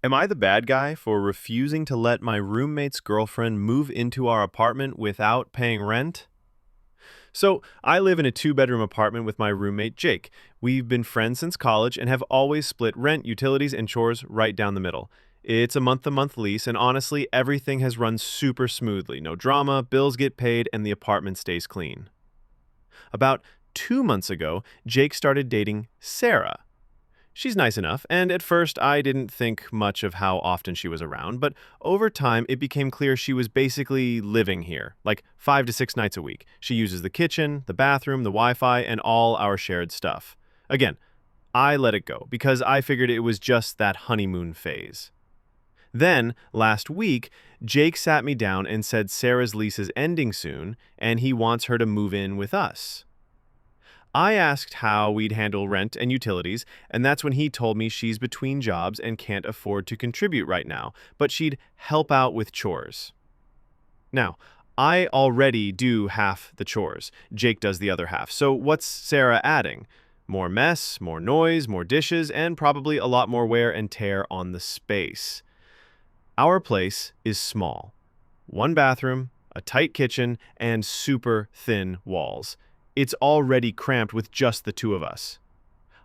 Am I the bad guy for refusing to let my roommate's girlfriend move into our apartment without paying rent? So, I live in a two-bedroom apartment with my roommate, Jake. We've been friends since college and have always split rent, utilities, and chores right down the middle. It's a month-to-month lease, and honestly, everything has run super smoothly. No drama, bills get paid, and the apartment stays clean. About 2 months ago, Jake started dating Sarah. She's nice enough, and at first I didn't think much of how often she was around, but over time it became clear she was basically living here, like 5 to 6 nights a week. She uses the kitchen, the bathroom, the Wi Fi, and all our shared stuff. Again, I let it go because I figured it was just that honeymoon phase. Then, last week, Jake sat me down and said Sarah's lease is ending soon and he wants her to move in with us. I asked how we'd handle rent and utilities, and that's when he told me she's between jobs and can't afford to contribute right now, but she'd help out with chores. Now, I already do half the chores. Jake does the other half. So what's Sarah adding? More mess, more noise, more dishes, and probably a lot more wear and tear on the space. Our place is small. One bathroom, a tight kitchen, and super thin walls. It's already cramped with just the two of us.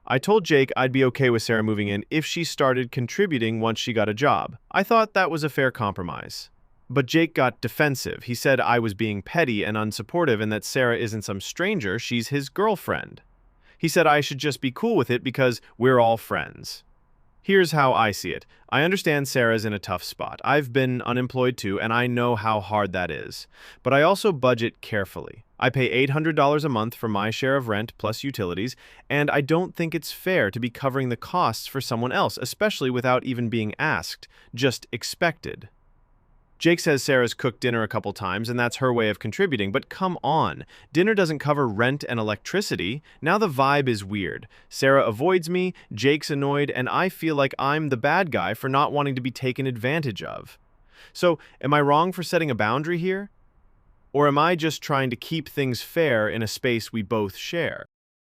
I told Jake I'd be okay with Sarah moving in if she started contributing once she got a job. I thought that was a fair compromise. But Jake got defensive. He said I was being petty and unsupportive and that Sarah isn't some stranger, she's his girlfriend. He said I should just be cool with it because we're all friends. Here's how I see it. I understand Sarah's in a tough spot. I've been unemployed too, and I know how hard that is. But I also budget carefully. I pay $800 a month for my share of rent plus utilities, and I don't think it's fair to be covering the costs for someone else, especially without even being asked, just expected. Jake says Sarah's cooked dinner a couple times, and that's her way of contributing, but come on. Dinner doesn't cover rent and electricity. Now the vibe is weird. Sarah avoids me, Jake's annoyed, and I feel like I'm the bad guy for not wanting to be taken advantage of. So, am I wrong for setting a boundary here? Or am I just trying to keep things fair in a space we both share?